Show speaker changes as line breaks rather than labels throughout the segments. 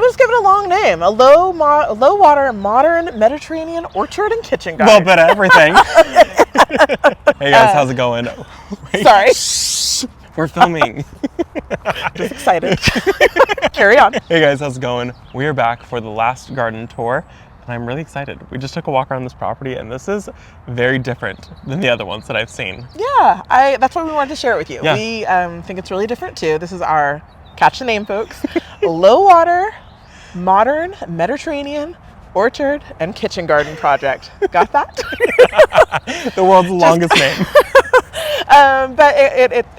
just give it a long name. A low water modern Mediterranean orchard and kitchen garden.
Well, bit of everything. Hey guys, how's it going?
Sorry.
We're filming.
Just excited. Carry on.
Hey guys, how's it going? We are back for the last garden tour, and I'm really excited. We just took a walk around this property, and this is very different than the other ones that I've seen.
Yeah, that's why we wanted to share it with you.
Yeah.
We think it's really different too. This is our, catch the name folks, low water, modern Mediterranean orchard and kitchen garden project. Got that?
The world's longest name.
But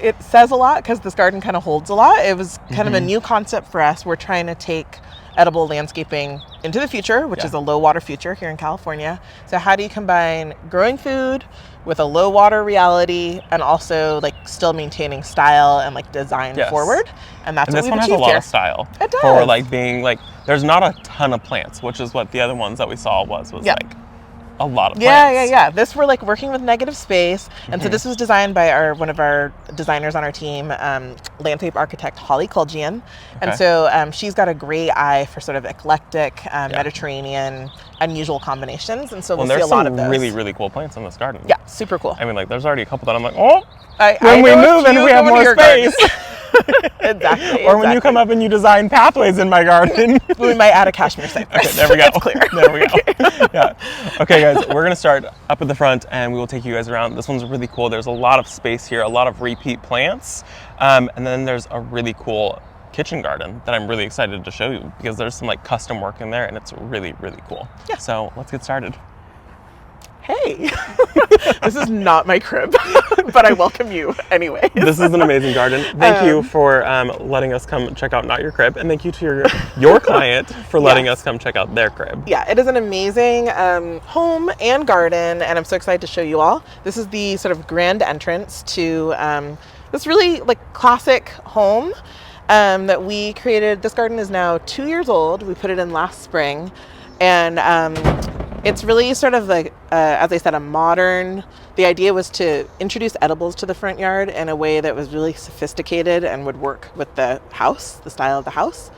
it says a lot because this garden kind of holds a lot. It was kind of a new concept for us. We're trying to take edible landscaping into the future, which is a low water future here in California. So how do you combine growing food with a low water reality and also like still maintaining style and like design forward? And that's what we've achieved here.
This one has a lot of style.
It does.
For like being like, there's not a ton of plants, which is what the other ones that we saw was like a lot of plants.
Yeah. This, we're like working with negative space. And so this was designed by one of our designers on our team, landscape architect Holly Kuljian. And so she's got a great eye for sort of eclectic, Mediterranean, unusual combinations. And so we'll see a lot of those.
There's some really, really cool plants in this garden.
Yeah, super cool.
I mean, like there's already a couple that I'm like, oh,
when
we move and we have more space.
Exactly.
Or when you come up and you design pathways in my garden.
We might add a cashmere cypress.
Okay, there we go.
It's clear.
There we go. Yeah. Okay, guys, we're going to start up at the front and we will take you guys around. This one's really cool. There's a lot of space here, a lot of repeat plants. And then there's a really cool kitchen garden that I'm really excited to show you because there's some like custom work in there and it's really, really cool. Yeah. So let's get started.
Hey, this is not my crib, but I welcome you anyway.
This is an amazing garden. Thank you for letting us come check out not your crib, and thank you to your client for letting us come check out their crib.
Yeah, it is an amazing home and garden, and I'm so excited to show you all. This is the sort of grand entrance to this really like classic home that we created. This garden is now 2 years old. We put it in last spring, and it's really sort of like, as I said, a modern, the idea was to introduce edibles to the front yard in a way that was really sophisticated and would work with the house, the style of the house.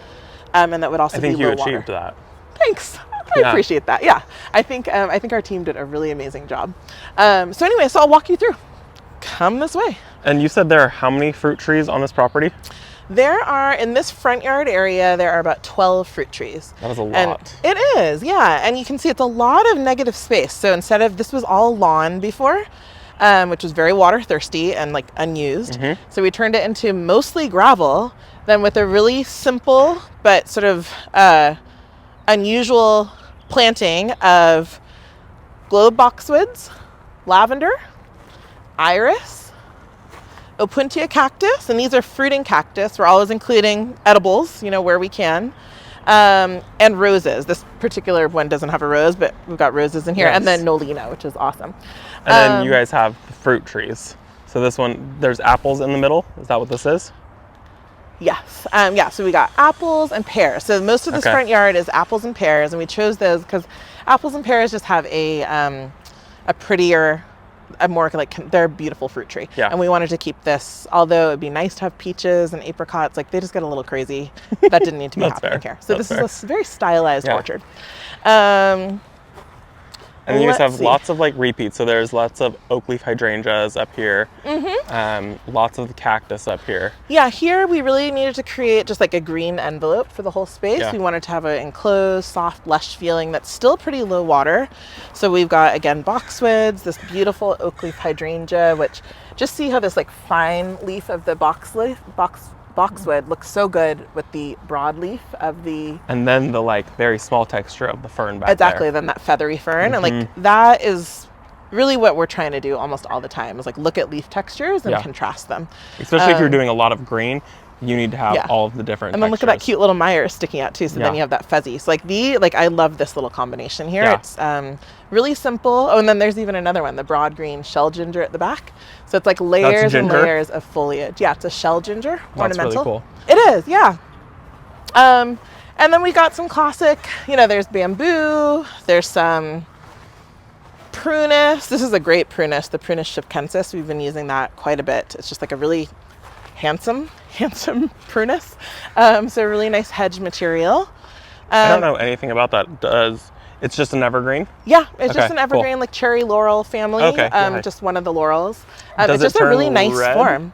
And that would also be low water.
I think you achieved that.
Thanks. I appreciate that. Yeah. I think our team did a really amazing job. So anyway, so I'll walk you through. Come this way.
And you said there are how many fruit trees on this property?
There are, in this front yard area, there are about 12 fruit trees.
That is a lot.
And it is, yeah. And you can see it's a lot of negative space. So instead of, this was all lawn before, which was very water thirsty and like unused. So we turned it into mostly gravel, then with a really simple but sort of unusual planting of globe boxwoods, lavender, iris, Opuntia cactus, and these are fruiting cactus. We're always including edibles, where we can, and roses. This particular one doesn't have a rose, but we've got roses in here, and then Nolina, which is awesome.
And then you guys have the fruit trees. So this one, there's apples in the middle. Is that what this is?
Yes. So we got apples and pears. So most of this front yard is apples and pears, and we chose those because apples and pears just have a prettier, a more like, they're a beautiful fruit tree. Yeah. And we wanted to keep this, although it'd be nice to have peaches and apricots, like they just get a little crazy. That didn't need to be happening here. So this is a very stylized orchard.
And then you guys have lots of like repeats. So there's lots of oak leaf hydrangeas up here. Lots of the cactus up here. Yeah,
here we really needed to create just like a green envelope for the whole space. Yeah. We wanted to have an enclosed, soft, lush feeling that's still pretty low water. So we've got, again, boxwoods, this beautiful oak leaf hydrangea, which just see how this like fine leaf of the boxwood looks so good with the broadleaf of the...
And then the like very small texture of the fern back there.
Exactly, then that feathery fern. And like that is really what we're trying to do almost all the time, is like look at leaf textures and contrast them.
Especially if you're doing a lot of green, you need to have all of the different
And then
textures.
Look at that cute little Meyer sticking out too, so then you have that fuzzy. So like I love this little combination here. It's really simple. Oh, and then there's even another one, the broad green shell ginger at the back. So it's like layers and layers of foliage. Yeah, it's a shell ginger, ornamental.
That's really cool.
It is, yeah. And then we got some classic, there's bamboo, there's some prunus. This is a great prunus, the Prunus shipkensis. We've been using that quite a bit. It's just like a really handsome prunus. So a really nice hedge material.
I don't know anything about that. It's just an evergreen?
Yeah, it's just
Okay,
an evergreen,
cool.
like cherry laurel family.
Okay, yeah.
Just one of the laurels.
Does
It's
it
just a
turn
really nice
red?
form.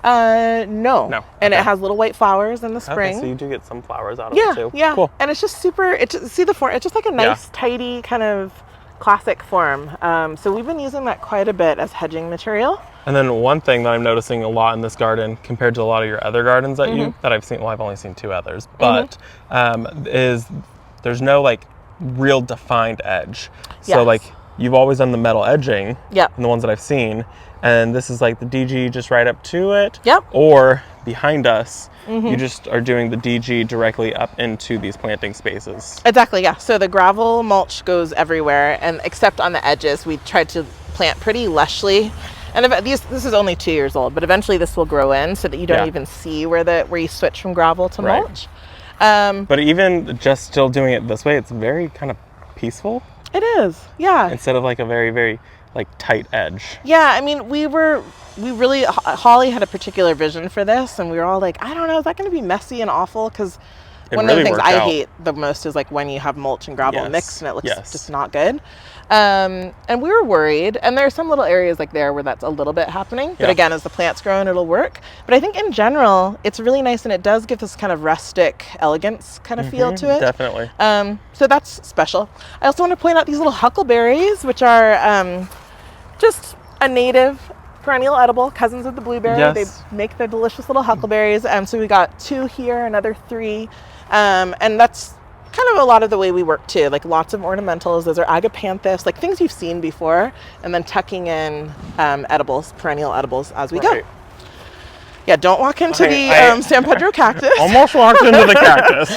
No.
No,
And it
okay.
has little white flowers in the spring.
Okay, so you do get some flowers out of it too.
Yeah,
Cool.
and it's just super. See the form. It's just like a nice, tidy kind of classic form. So we've been using that quite a bit as hedging material.
And then one thing that I'm noticing a lot in this garden compared to a lot of your other gardens that that I've seen, well, I've only seen 2 others, but is there's no like real defined edge. So
Yes.
like you've always done the metal edging
Yep.
in the ones that I've seen, and this is like the DG just right up to it.
Yep.
Or behind us, you just are doing the DG directly up into these planting spaces.
Exactly. Yeah. So the gravel mulch goes everywhere, and except on the edges, we tried to plant pretty lushly. And this is only 2 years old, but eventually this will grow in so that you don't even see where you switch from gravel to
Right.
mulch.
But even just still doing it this way, it's very kind of peaceful
It is. Yeah.
instead of like a very, very like tight edge.
Yeah, I mean, Holly had a particular vision for this, and we were all like, I don't know, is that going to be messy and awful? Because
It
one
really
of the things
worked
I
out.
hate the most is like when you have mulch and gravel
Yes,
mixed and it looks
yes.
just not good. And we were worried, and there are some little areas like there where that's a little bit happening. But
Yeah.
again, as the plants grow, it'll work. But I think in general, it's really nice, and it does give this kind of rustic elegance kind of feel to it.
Definitely.
So that's special. I also want to point out these little huckleberries, which are just a native perennial edible, cousins of the blueberry.
Yes.
They make the delicious little huckleberries. So we got 2 here, another 3. And that's kind of a lot of the way we work too, like lots of ornamentals. Those are agapanthus, like things you've seen before, and then tucking in edibles, perennial edibles as we go. Yeah, don't walk into the San Pedro cactus.
Almost walked into the cactus.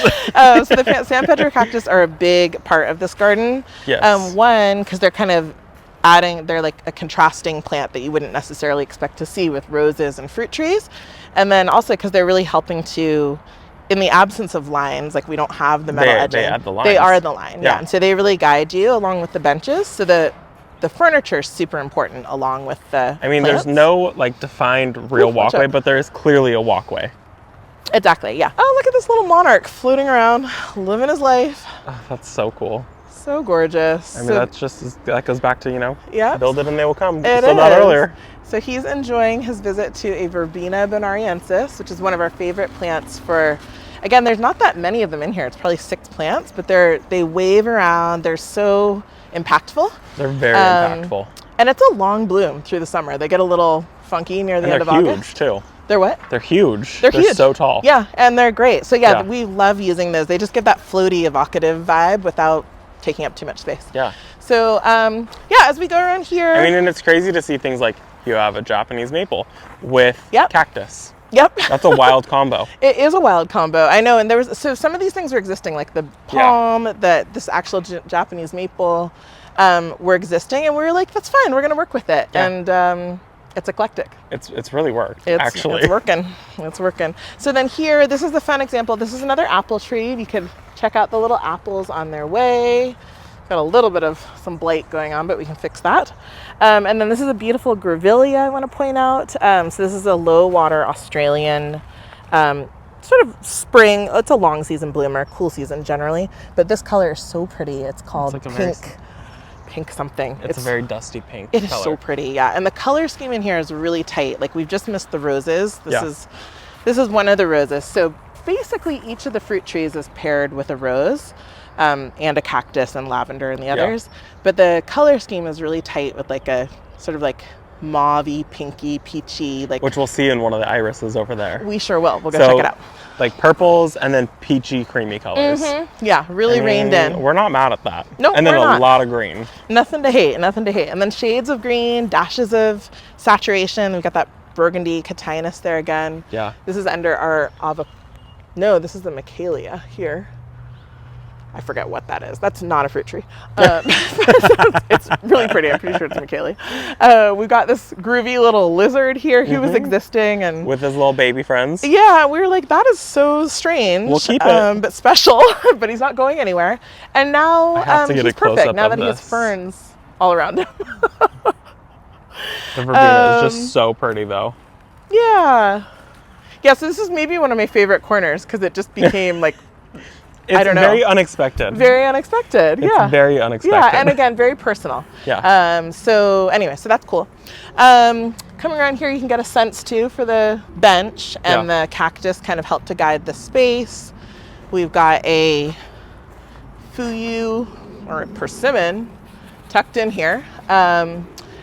So the San Pedro cactus are a big part of this garden.
Yes.
One, because they're kind of they're like a contrasting plant that you wouldn't necessarily expect to see with roses and fruit trees. And then also because they're really helping to, in the absence of lines, like we don't have the metal edging.
They add the lines.
They are the line,
Yeah.
And so they really guide you along with the benches. So the furniture is super important along with the
I mean,
plants.
there's no like defined real
watch
walkway,
out.
but there is clearly a walkway.
Exactly, yeah. Oh, look at this little monarch floating around, living his life.
Oh, that's so cool.
So gorgeous.
I mean, that goes back to,
Yeah.
build it and they will come.
It
Said that
is.
earlier.
So he's enjoying his visit to a Verbena bonariensis, which is one of our favorite plants for, again, there's not that many of them in here. It's probably 6 plants, but they wave around. They're so impactful.
They're very impactful.
And it's a long bloom through the summer. They get a little funky near the
And
end
they're
of
huge
August.
too.
They're what?
They're huge.
They're huge.
So tall.
Yeah, and they're great. So yeah,
Yeah.
we love using those. They just give that floaty, evocative vibe without taking up too much space.
Yeah.
So as we go around here.
I mean, and it's crazy to see things like you have a Japanese maple with
Yep.
cactus.
Yep.
That's a wild combo.
It is a wild combo. I know, and so some of these things were existing, like the palm, this actual Japanese maple were existing, and we were like, that's fine, we're going to work with it.
Yeah.
And it's eclectic.
It's really worked.
It's working. It's working. So then here, this is a fun example. This is another apple tree. You could check out the little apples on their way. Got a little bit of some blight going on, but we can fix that. And then this is a beautiful grevillea I want to point out. So this is a low water Australian sort of spring. It's a long season bloomer, cool season generally. But this color is so pretty. It's called
It's like
pink something.
It's a very dusty pink
It is
color.
so pretty, yeah. And the color scheme in here is really tight. Like we've just missed the roses. This is one of the roses. So basically each of the fruit trees is paired with a rose. And a cactus and lavender and the others. But the color scheme is really tight with like a sort of like mauve-y, pinky, peachy, like.
Which we'll see in one of the irises over there.
We sure will. We'll go check it out.
Like purples and then peachy, creamy colors.
Yeah, really reined in.
We're not mad at that.
No,
and then
we're
a
not.
lot of green.
Nothing to hate. And then shades of green, dashes of saturation. We've got that burgundy catinus there again.
Yeah.
This is under our No, this is the Michaelia here. I forget what that is. That's not a fruit tree. It's really pretty. I'm pretty sure it's Michaelia. We've got this groovy little lizard here who was existing. And
with his little baby friends.
yeah, we were like, that is so strange.
We'll keep it.
But special, but he's not going anywhere. And now
I have to get
he's
a close-up
perfect now
of
that he has
this.
ferns all around him.
The verbena is just so pretty though.
Yeah. Yeah, so this is maybe one of my favorite corners because it just became like I don't know.
Very unexpected.
Very unexpected.
It's very unexpected.
Yeah, and again, very personal.
Yeah.
So anyway, so that's cool. Coming around here, you can get a sense too for the bench, and the cactus kind of help to guide the space. We've got a fuyu or a persimmon tucked in here.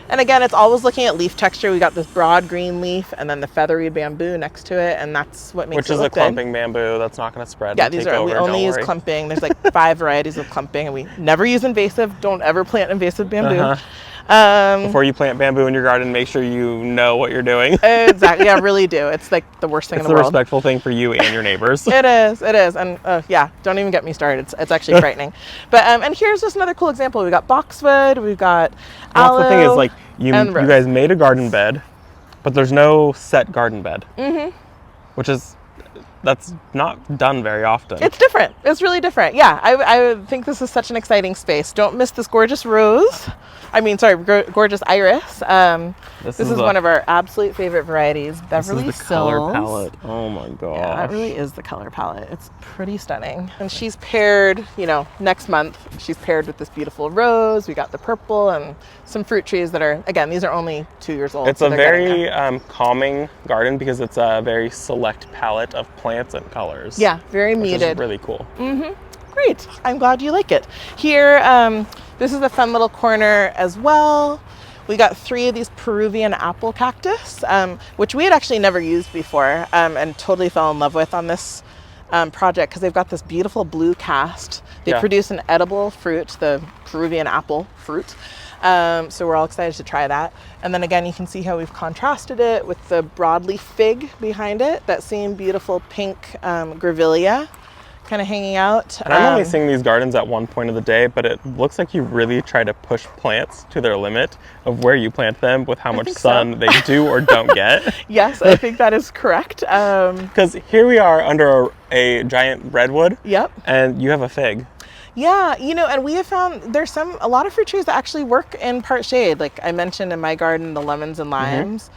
And again, it's always looking at leaf texture. We got this broad green leaf and then the feathery bamboo next to it, and that's what makes it look good.
Which is a clumping bamboo. That's not going to spread.
Yeah, these are, we only use clumping. There's like 5 varieties of clumping, and we never use invasive. Don't ever plant invasive bamboo.
Before you plant bamboo in your garden, make sure you know what you're doing.
Exactly. Yeah, really do. It's like the worst thing in the world.
It's the respectful thing for you and your neighbors.
It is. And yeah, don't even get me started. It's actually frightening. But and here's just another cool example. We got boxwood. We've got aloe.
That's the thing is, like, you guys made a garden bed, but there's no set garden bed. Which is, that's not done very often.
It's different. It's really different. Yeah, I think this is such an exciting space. Don't miss this gorgeous rose. Gorgeous iris. This is one of our absolute favorite varieties, Beverly
This is the
Sills.
color palette. Oh my god.
Yeah, that really is the color palette. It's pretty stunning. And she's paired, next month, she's paired with this beautiful rose. We got the purple and some fruit trees that are, again, these are only 2 years old.
It's a very calming garden because it's a very select palette of plants and colors.
Yeah, very muted.
Which is really cool.
Great. I'm glad you like it. Here, this is a fun little corner as well. We got 3 of these Peruvian apple cactus, which we had actually never used before, and totally fell in love with on this project because they've got this beautiful blue cast. They produce an edible fruit, the Peruvian apple fruit. So we're all excited to try that. And then again, you can see how we've contrasted it with the broadleaf fig behind it, that same beautiful pink grevillea kind of hanging out.
And I'm only seeing these gardens at one point of the day, but it looks like you really try to push plants to their limit of where you plant them with how much sun they do or don't get.
Yes, I think that is correct.
Because here we are under a giant redwood.
Yep.
And you have a fig.
Yeah, and we have found there's a lot of fruit trees that actually work in part shade. Like I mentioned in my garden, the lemons and limes.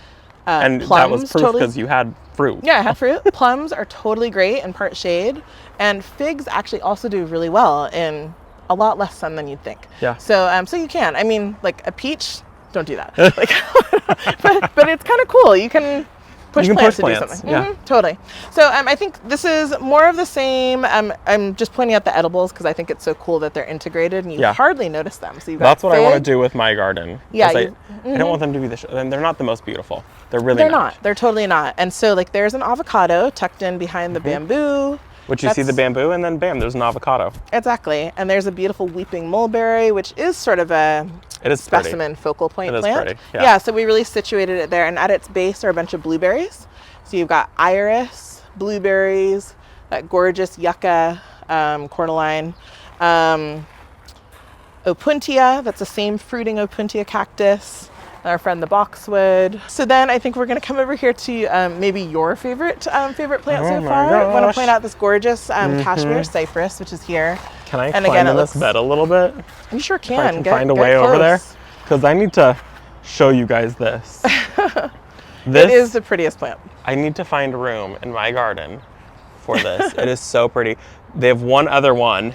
And
plums,
that was proof because you had fruit.
Yeah, I had fruit. Plums are totally great in part shade. And figs actually also do really well in a lot less sun than you'd think.
Yeah.
So so you can. I mean, like a peach, don't do that. but it's kind of cool. You can push plants to do something.
Yeah.
Totally. So I think this is more of the same. I'm just pointing out the edibles because I think it's so cool that they're integrated and you hardly notice them. So you've got
That's what I want to do with my garden.
Yeah.
I don't want them to be and they're not the most beautiful. They're really
They're not. They're totally not. And so like there's an avocado tucked in behind the bamboo.
Which you see the bamboo and then bam, there's an avocado.
Exactly. And there's a beautiful weeping mulberry, which is sort of a specimen focal point plant.
Pretty.
Yeah, so we really situated it there. And at its base are a bunch of blueberries. So you've got iris, blueberries, that gorgeous yucca, cordyline, opuntia, that's the same fruiting opuntia cactus. Our friend the boxwood. So then I think we're going to come over here to maybe your favorite plant so far. I want to point out this gorgeous cashmere cypress, which is here.
Can I climb in this bed a little bit?
You sure can.
If I can find a way over there. Because I need to show you guys this.
It is the prettiest plant.
I need to find room in my garden for this. It is so pretty. They have one other one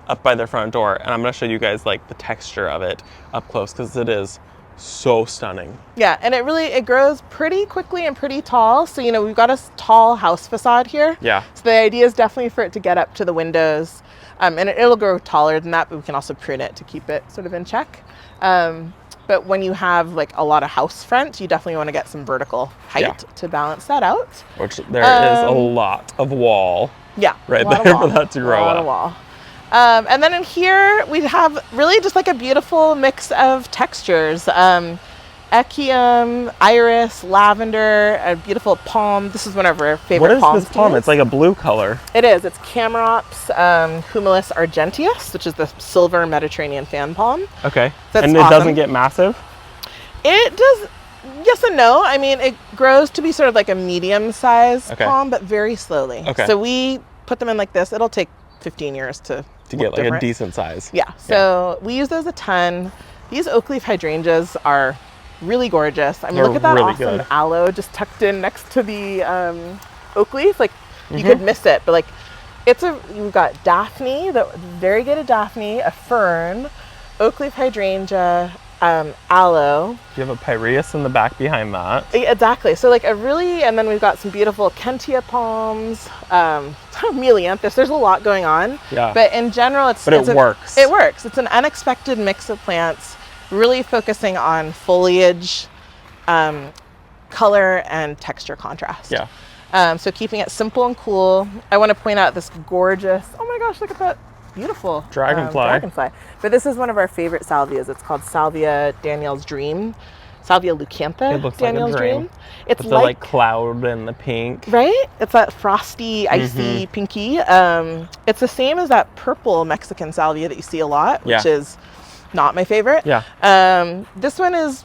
up by their front door, and I'm going to show you guys like the texture of it up close because it is so stunning.
Yeah, and it grows pretty quickly and pretty tall. So, we've got a tall house facade here.
Yeah.
So the idea is definitely for it to get up to the windows. And it'll grow taller than that, but we can also prune it to keep it sort of in check. But when you have like a lot of house front, you definitely want to get some vertical height to balance that out.
Which there is a lot of wall.
Yeah.
Right there for that to grow up.
A lot of wall. And then in here, we have really just like a beautiful mix of textures. Echium, iris, lavender, a beautiful palm. This is one of our favorite palms.
What is this palm? It's like a blue color.
It is. It's Camerops humilis argenteus, which is the silver Mediterranean fan palm.
Okay.
That's
and it doesn't get massive?
It does. Yes and no. I mean, it grows to be sort of like a medium-sized palm, but very slowly.
Okay.
So we put them in like this. It'll take 15 years to
get like a decent size.
Yeah. So we use those a ton. These oak leaf hydrangeas are really gorgeous. I mean, look at that awesome aloe just tucked in next to the oak leaf. Like you could miss it, but like You've got Daphne, very good at Daphne, a fern, oak leaf hydrangea, aloe.
You have a pyrrheus in the back behind that.
Exactly. So like and then we've got some beautiful Kentia palms, Melianthus. There's a lot going on.
Yeah.
But in general, it works. It works. It's an unexpected mix of plants, really focusing on foliage, color, and texture contrast.
Yeah.
So keeping it simple and cool. I want to point out this gorgeous, oh my gosh, look at that beautiful dragonfly. But this is one of our favorite salvias. It's called Salvia Danielle's Dream. Salvia leucantha.
It looks
Danielle's
like a dream.
It's
with the like cloud and the pink.
Right? It's that frosty, icy, pinky. It's the same as that purple Mexican salvia that you see a lot, which is not my favorite.
Yeah.
This one is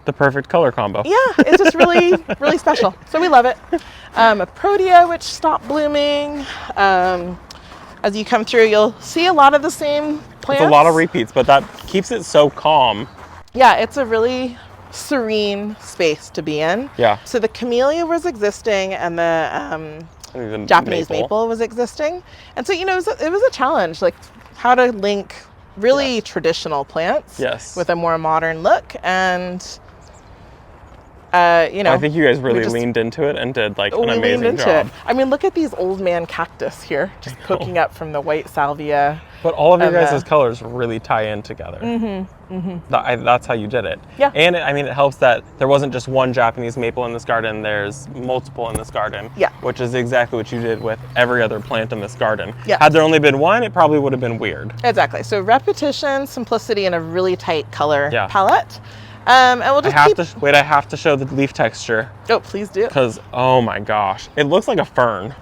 the perfect color combo.
Yeah, it's just really, really special. So we love it. A protea, which stopped blooming. As you come through, you'll see a lot of the same plants.
It's a lot of repeats, but that keeps it so calm.
Yeah, it's a really serene space to be in.
Yeah.
So the camellia was existing, and the Japanese maple was existing. And so, it was a challenge, like how to link really traditional plants with a more modern look. And I think you guys really leaned into it and did like an amazing job. I mean, look at these old man cactus here, just poking up from the white salvia.
But all of your guys' colors really tie in together. That's how you did it.
Yeah.
And it helps that there wasn't just one Japanese maple in this garden. There's multiple in this garden.
Yeah.
Which is exactly what you did with every other plant in this garden.
Yeah.
Had there only been one, it probably would have been weird.
Exactly. So repetition, simplicity, and a really tight color palette. And we'll just
I have to show the leaf texture.
Oh, please do.
Because, oh my gosh, it looks like a fern.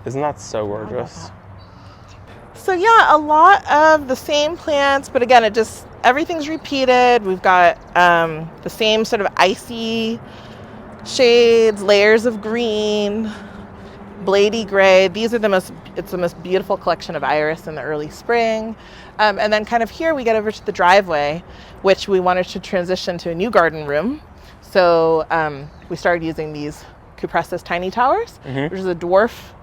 Isn't that so gorgeous?
So yeah, a lot of the same plants, but again, everything's repeated. We've got the same sort of icy shades, layers of green, blady gray. It's the most beautiful collection of iris in the early spring. And then kind of here we get over to the driveway, which we wanted to transition to a new garden room. So we started using these Cupressus tiny towers, which is a dwarf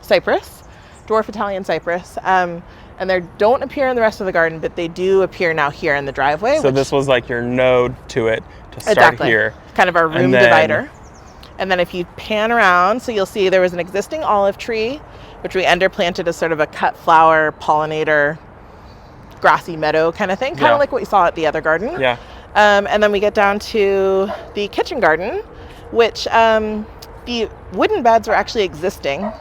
cypress, dwarf Italian cypress. And they don't appear in the rest of the garden, but they do appear now here in the driveway.
So this was like your node to it to start here.
Kind of our room divider. And then if you pan around, so you'll see there was an existing olive tree, which we planted as sort of a cut flower pollinator grassy meadow kind of thing, kind of like what you saw at the other garden.
Yeah.
And then we get down to the kitchen garden, which the wooden beds are actually existing.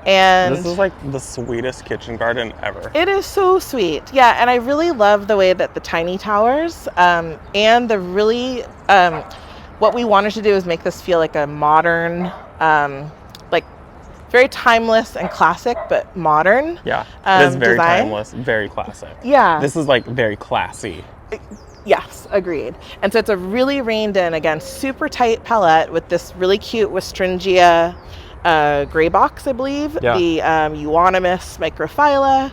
And
this is like the sweetest kitchen garden ever.
It is so sweet. Yeah, and I really love the way that the tiny towers and the really what we wanted to do is make this feel like a modern like very timeless and classic, but modern.
Yeah, it is very
design.
timeless, very classic.
Yeah.
This is like very classy.
Yes, agreed. And so it's a really reined in, again, super tight palette with this really cute Westringia gray box, I believe.
Yeah.
The euonymus microphylla,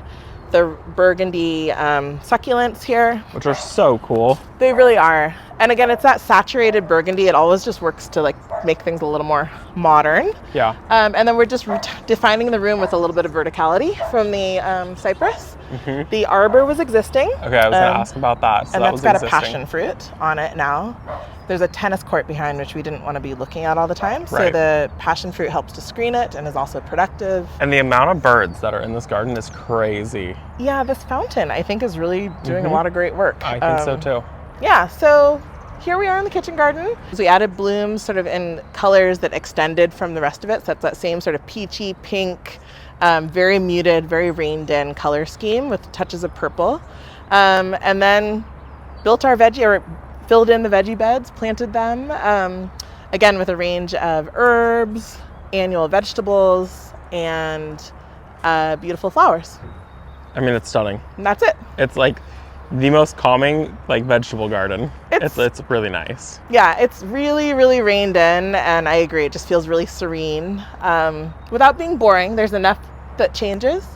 the burgundy succulents here.
Which are so cool.
They really are. And again, it's that saturated burgundy. It always just works to like make things a little more modern.
Yeah.
And then we're just defining the room with a little bit of verticality from the cypress. The arbor was existing.
Okay, I was going to ask about that. So
and
that
that's
was
got
existing.
a passion fruit on it now. There's a tennis court behind, which we didn't want to be looking at all the time. So the passion fruit helps to screen it and is also productive.
And the amount of birds that are in this garden is crazy.
Yeah, this fountain, I think, is really doing a lot of great work.
I think so too.
Yeah, so here we are in the kitchen garden. So we added blooms sort of in colors that extended from the rest of it. So that's that same sort of peachy pink, very muted, very reined in color scheme with touches of purple. And then filled in the veggie beds, planted them, again with a range of herbs, annual vegetables, and beautiful flowers.
I mean, it's stunning.
And that's it.
It's like the most calming like vegetable garden. It's really nice.
Yeah, it's really, really reined in, and I agree. It just feels really serene without being boring. There's enough that changes.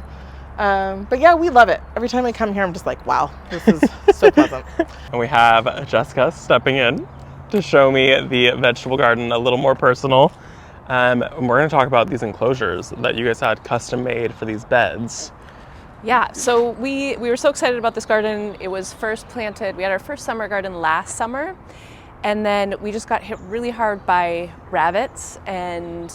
But yeah, we love it. Every time I come here, I'm just like, wow, this is so pleasant.
And we have Jessica stepping in to show me the vegetable garden a little more personal. And we're going to talk about these enclosures that you guys had custom made for these beds.
Yeah, so we were so excited about this garden. It was first planted, we had our first summer garden last summer, and then we just got hit really hard by rabbits and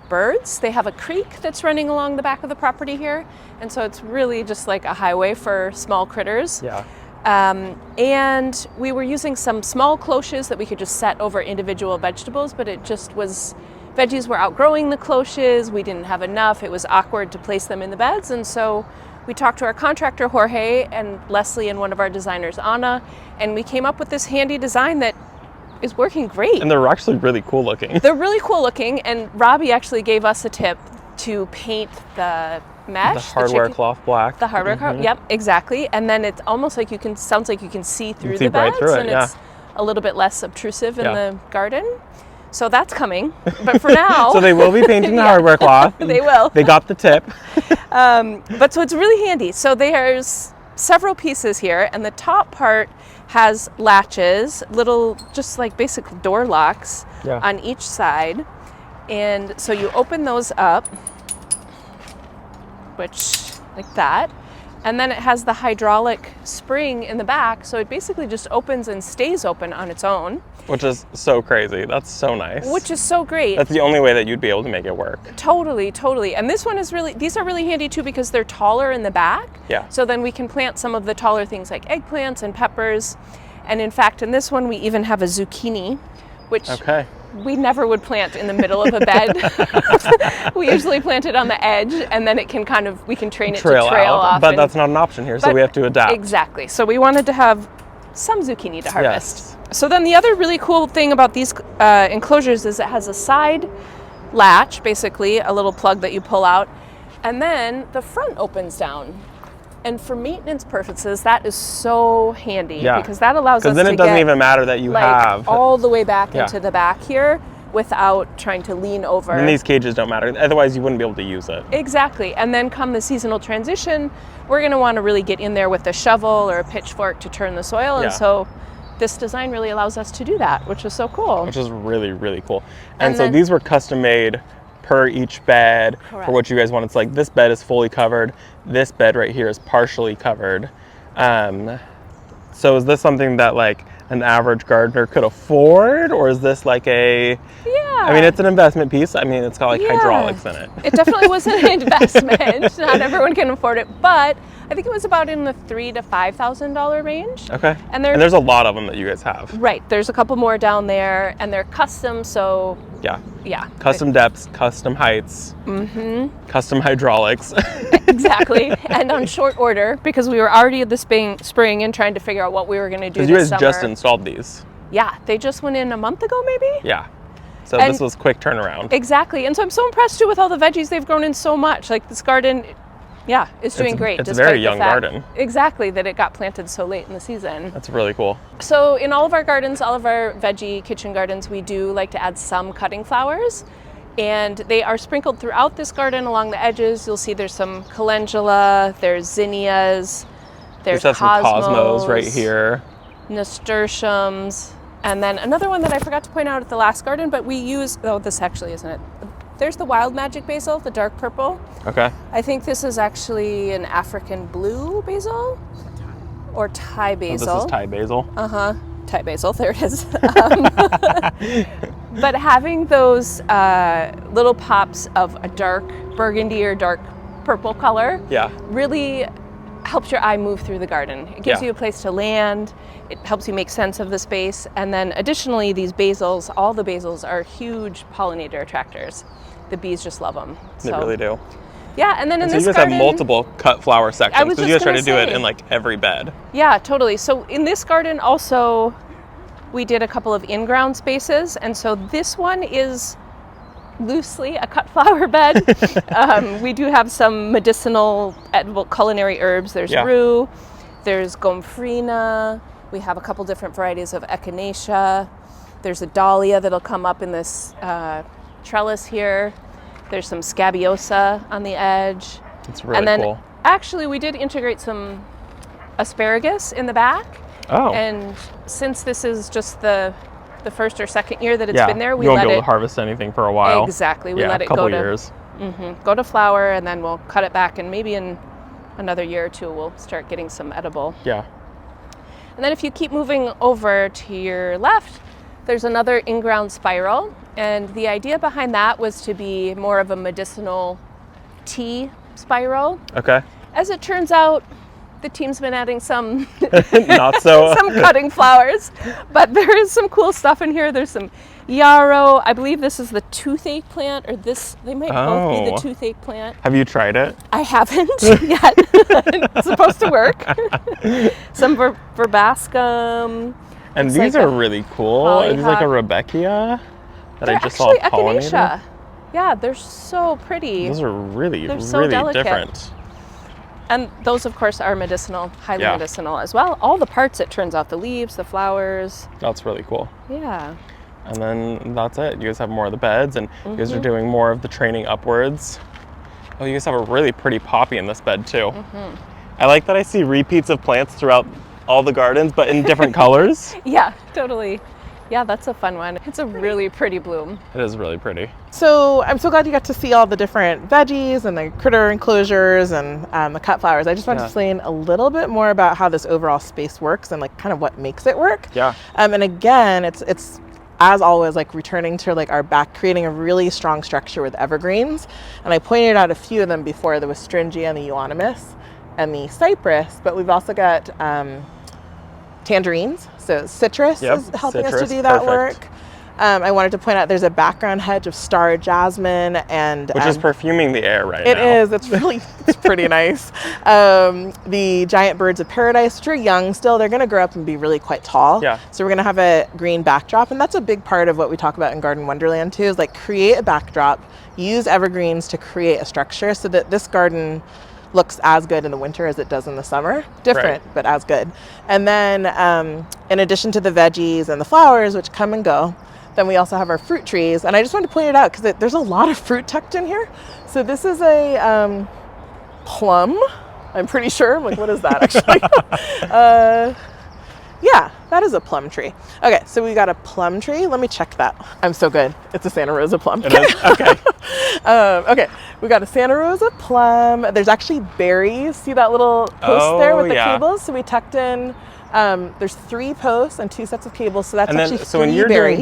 birds. They have a creek that's running along the back of the property here, and so it's really just like a highway for small critters.
Yeah.
And we were using some small cloches that we could just set over individual vegetables, but it just was, veggies were outgrowing the cloches, we didn't have enough, it was awkward to place them in the beds, and so we talked to our contractor Jorge and Leslie and one of our designers Anna, and we came up with this handy design that is working great.
And they're actually really cool looking.
They're really cool looking, and Robbie actually gave us a tip to paint the mesh.
The hardware cloth black.
The hardware cloth, yep, exactly. And then it's almost like sounds like you can see through the
right
beds,
through it,
and
yeah.
it's a little bit less obtrusive in the garden. So that's coming, but for now.
So they will be painting the hardware cloth.
They will.
They got the tip.
But so it's really handy. So there's several pieces here, and the top part has latches, little, just like basic door locks on each side. And so you open those up, which, like that. And then it has the hydraulic spring in the back, so it basically just opens and stays open on its own.
Which is so crazy. That's so nice.
Which is so great.
That's the only way that you'd be able to make it work.
Totally, totally. And this one is really, these are really handy too because they're taller in the back.
Yeah.
So then we can plant some of the taller things like eggplants and peppers. And in fact, in this one, we even have a zucchini, which we never would plant in the middle of a bed. We usually plant it on the edge, and then it can kind of, we can train it to trail off.
But that's not an option here, so we have to adapt.
Exactly. So we wanted to have some zucchini to harvest.
Yes.
So then the other really cool thing about these enclosures is it has a side latch, basically a little plug that you pull out, and then the front opens down. And for maintenance purposes, that is so handy because that allows us to get,
because then it doesn't even matter that you have
all the way back into the back here without trying to lean over.
And these cages don't matter. Otherwise, you wouldn't be able to use it.
Exactly. And then come the seasonal transition, we're going to want to really get in there with a shovel or a pitchfork to turn the soil. And so this design really allows us to do that, which is so cool.
Which is really, really cool. And so these were custom made per each bed for what you guys want. It's like this bed is fully covered. This bed right here is partially covered. So is this something that like an average gardener could afford, or is this like a? I mean, it's an investment piece. I mean, it's got like hydraulics in it.
It definitely was an investment. Not everyone can afford it, but I think it was about in the $3,000 to $5,000 range.
Okay. And there's a lot of them that you guys have.
Right. There's a couple more down there, and they're custom. So yeah.
Custom depths, custom heights, custom hydraulics.
Exactly. And on short order, because we were already at the spring and trying to figure out what we were going to do this summer.
Because you guys just installed these.
Yeah. They just went in a month ago, maybe?
Yeah. So this was quick turnaround.
Exactly. And so I'm so impressed too with all the veggies they've grown in so much. Like this garden, it's doing great.
It's a very young garden.
Exactly, that it got planted so late in the season.
That's really cool.
So in all of our gardens, all of our veggie kitchen gardens, we do like to add some cutting flowers. And they are sprinkled throughout this garden along the edges. You'll see there's some calendula, there's zinnias, there's
cosmos right here.
Nasturtiums. And then another one that I forgot to point out at the last garden, but we use, this actually isn't it. There's the wild magic basil, the dark purple. Okay. I think this is actually an African blue basil or Thai basil.
Oh, this is Thai basil.
Thai basil, there it is. But having those little pops of a dark burgundy or dark purple color really helps your eye move through the garden. It gives you a place to land. It helps you make sense of the space. And then additionally, these basils, all the basils are huge pollinator attractors. The bees just love them.
They really do.
Yeah, and then in this
garden, you guys have multiple cut flower sections because you guys try to do it in like every bed.
Yeah, totally. So in this garden also, we did a couple of in-ground spaces. And so this one is loosely a cut flower bed. We do have some medicinal edible culinary herbs. There's rue, there's gomphrena. We have a couple different varieties of echinacea. There's a dahlia that'll come up in this trellis here. There's some scabiosa on the edge.
It's really cool.
Actually, we did integrate some asparagus in the back.
Oh.
And since this is just the the first or second year that it's
Yeah,
been there, we
you won't
let
be able
it
to harvest anything for a while.
exactly. We
Yeah,
let
a
it
couple
go to
years.
go to flower, and then we'll cut it back, and maybe in another year or two we'll start getting some edible.
Yeah.
And then if you keep moving over to your left, there's another in-ground spiral, and the idea behind that was to be more of a medicinal tea spiral.
Okay.
As it turns out, the team's been adding some
Not so.
some cutting flowers, but there is some cool stuff in here. There's some yarrow. I believe this is the toothache plant, or this, they might both be the
Oh.
toothache plant.
Have you tried it?
I haven't yet. It's supposed to work. Some verbascum.
And
Looks
these
like
are
a
really cool. Is like a
hollyhock.
Rebecca that
They're
I just saw
actually
pollinated.
echinacea. Yeah, they're so pretty.
Those are really,
They're so
really
delicate.
different.
And those, of course, are medicinal, highly
Yeah.
medicinal as well. All the parts, it turns out, the leaves, the flowers.
That's really cool.
Yeah.
And then that's it. You guys have more of the beds, and you guys are
Mm-hmm.
doing more of the training upwards. Oh, you guys have a really pretty poppy in this bed too.
Mm-hmm.
I like that I see repeats of plants throughout all the gardens, but in different colors.
Yeah, totally. Yeah, that's a fun one. It's a really pretty bloom.
It is really pretty.
So I'm so glad you got to see all the different veggies and the critter enclosures and the cut flowers. I just wanted to explain a little bit more about how this overall space works and like kind of what makes it work.
Yeah.
And again, it's as always, like returning to like our back, creating a really strong structure with evergreens. And I pointed out a few of them before. There was Stringia and the euonymus and the cypress, but we've also got tangerines. So citrus is helping us to do that work. I wanted to point out there's a background hedge of star jasmine, and
which is perfuming the air right
it
now.
is. It's pretty nice. The giant birds of paradise, which are young still, they're going to grow up and be really quite tall.
Yeah.
So we're going to have a green backdrop, and that's a big part of what we talk about in Garden Wonderland too. Is like create a backdrop, use evergreens to create a structure, so that this garden looks as good in the winter as it does in the summer. Different, but as good. And then in addition to the veggies and the flowers, which come and go, then we also have our fruit trees. And I just wanted to point it out because there's a lot of fruit tucked in here. So this is a plum, I'm pretty sure. Like, what is that actually? Yeah, that is a plum tree. Okay, so we got a plum tree. Let me check that. I'm so good. It's a Santa Rosa plum.
It is? Okay.
Okay, we got a Santa Rosa plum. There's actually berries. See that little post there with the cables? So we tucked in, there's 3 posts and 2 sets of cables. So that's
And then,
actually
so when
3
you're
berries.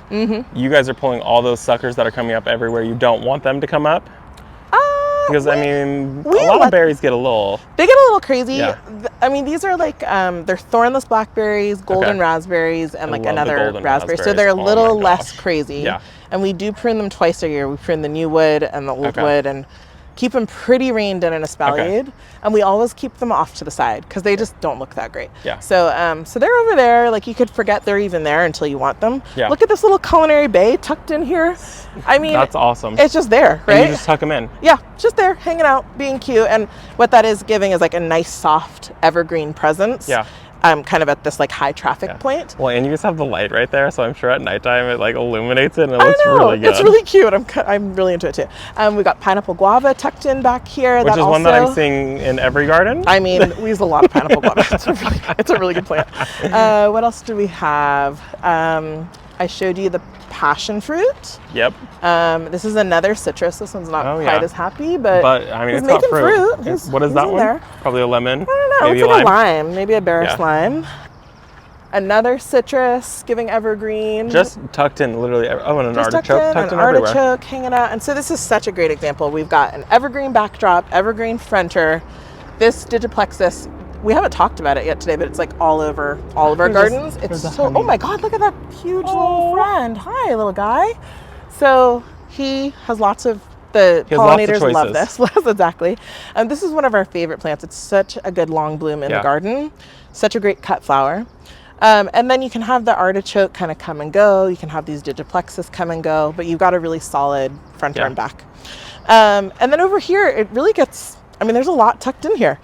doing berries, you guys are pulling all those suckers that are coming up everywhere you don't want them to come up? Because I mean, a lot of berries get a little...
They get a little crazy.
Yeah.
I mean, these are like, they're thornless blackberries, golden raspberries, and like another raspberry. So they're a little less crazy.
Yeah.
And we do prune them twice a year. We prune the new wood and the old wood and keep them pretty reined in and espaliered. And we always keep them off to the side because they just don't look that great.
Yeah.
So so they're over there. Like you could forget they're even there until you want them.
Yeah.
Look at this little culinary bay tucked in here. I mean,
that's awesome.
It's just there, right?
And you just tuck them in.
Yeah, just there, hanging out, being cute. And what that is giving is like a nice, soft, evergreen presence.
Yeah.
Kind of at this like high traffic point.
Well, and you just have the light right there, so I'm sure at nighttime it like illuminates it and it looks really good.
It's really cute. I'm really into it too. We got pineapple guava tucked in back here.
Which is one that I'm seeing in every garden.
I mean, we use a lot of pineapple guava. It's a really good plant. What else do we have? I showed you the passion fruit.
Yep.
This is another citrus. This one's not quite as happy, but
I mean,
he's
it's not
making fruit.
What is that one?
There.
Probably a lemon.
I don't know.
Maybe
it's like
a lime.
maybe a Barris lime. Another citrus giving evergreen.
Just tucked in, literally. Oh, and an
Just
artichoke tucked in
artichoke
everywhere.
hanging out. And so this is such a great example. We've got an evergreen backdrop, evergreen fronter. This digiplexus, we haven't talked about it yet today, but it's like all over all of our gardens. It's so, oh my God, look at that huge little friend. Hi, little guy. So he has lots of, the pollinators love this. Exactly. And this is one of our favorite plants. It's such a good long bloom in the garden. Such a great cut flower. And then you can have the artichoke kind of come and go. You can have these digiplexus come and go, but you've got a really solid front and back. And then over here, it really gets, I mean, there's a lot tucked in here.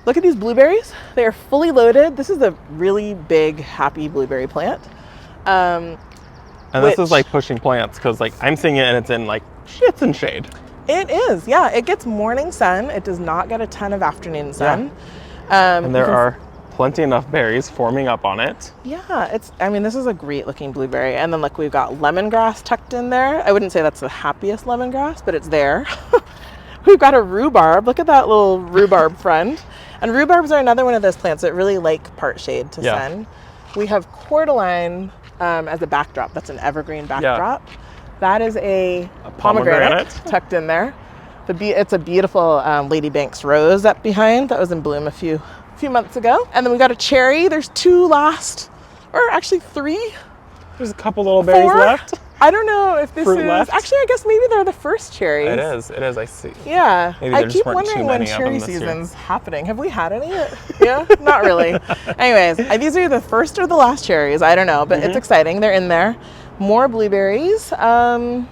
Look at these blueberries. They are fully loaded. This is a really big, happy blueberry plant.
And this is like pushing plants because like I'm seeing it and it's in like, it's in shade.
It is, yeah. It gets morning sun. It does not get a ton of afternoon sun.
And there are plenty enough berries forming up on it.
Yeah, I mean, this is a great looking blueberry. And then look, we've got lemongrass tucked in there. I wouldn't say that's the happiest lemongrass, but it's there. We've got a rhubarb. Look at that little rhubarb friend. And rhubarbs are another one of those plants that really like part shade to sun. We have cordyline as a backdrop. That's an evergreen backdrop. Yeah. That is a pomegranate tucked in there. It's a beautiful Lady Banks rose up behind that was in bloom a few months ago. And then we got a cherry. There's actually 3.
There's a couple little berries left.
I don't know if this
Fruit
is
left.
Actually, I guess maybe they're the first cherries.
It is. I see.
Yeah.
Maybe
I
there
keep
just weren't
wondering
too
when
many of
cherry
them this year.
season's happening. Have we had any? Yeah, not really. Anyways, these are the first or the last cherries. I don't know, but it's exciting. They're in there. More blueberries. And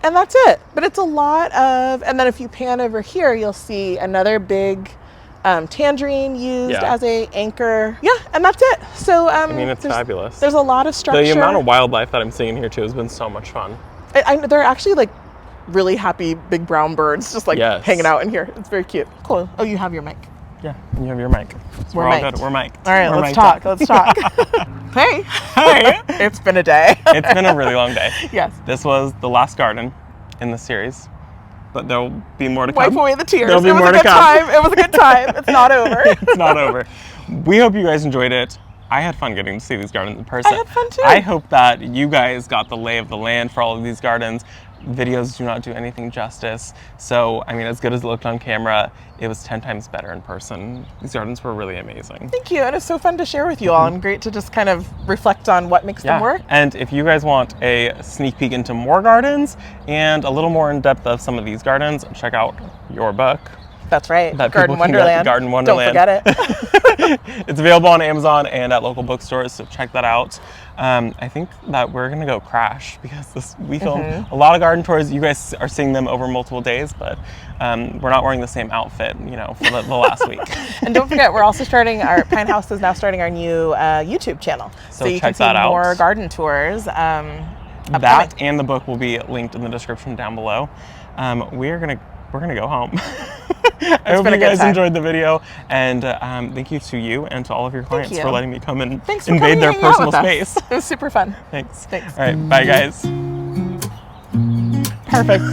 that's it. But it's a lot of, and then if you pan over here, you'll see another big tangerine used as a anchor. Yeah, and that's it. So
I mean, it's fabulous.
There's a lot of structure.
The amount of wildlife that I'm seeing here too has been so much fun.
They're actually like really happy big brown birds just like hanging out in here. It's very cute. Cool. Oh, you have your mic.
Yeah, you have your mic. So we're all good. We're mic'd.
All right, let's talk. Let's talk. Hey. It's been a day.
It's been a really long day.
Yes.
This was the last garden in the series, but there'll be more to come.
Wipe away the tears.
There'll be more to come.
It was a good time. It's not over.
It's not over. We hope you guys enjoyed it. I had fun getting to see these gardens in person.
I had fun too.
I hope that you guys got the lay of the land for all of these gardens. Videos do not do anything justice. So, I mean, as good as it looked on camera, it was 10 times better in person. These gardens were really amazing.
Thank you. And it's so fun to share with you all and great to just kind of reflect on what makes them work.
And if you guys want a sneak peek into more gardens and a little more in depth of some of these gardens, check out your book.
That's right. Garden Wonderland.
Garden Wonderland.
Don't forget
it. It's available on Amazon and at local bookstores, so check that out. I think that we're going to go crash because we filmed a lot of garden tours. You guys are seeing them over multiple days, but we're not wearing the same outfit, for the last week.
And don't forget, we're also Pine House is now starting our new YouTube channel. So you can see more garden tours.
That and the book will be linked in the description down below. We're gonna go home. I hope you guys enjoyed the video, and thank you to you and to all of your clients for letting me come and invade their personal space.
It was super fun.
Thanks. All right, bye guys.
Perfect.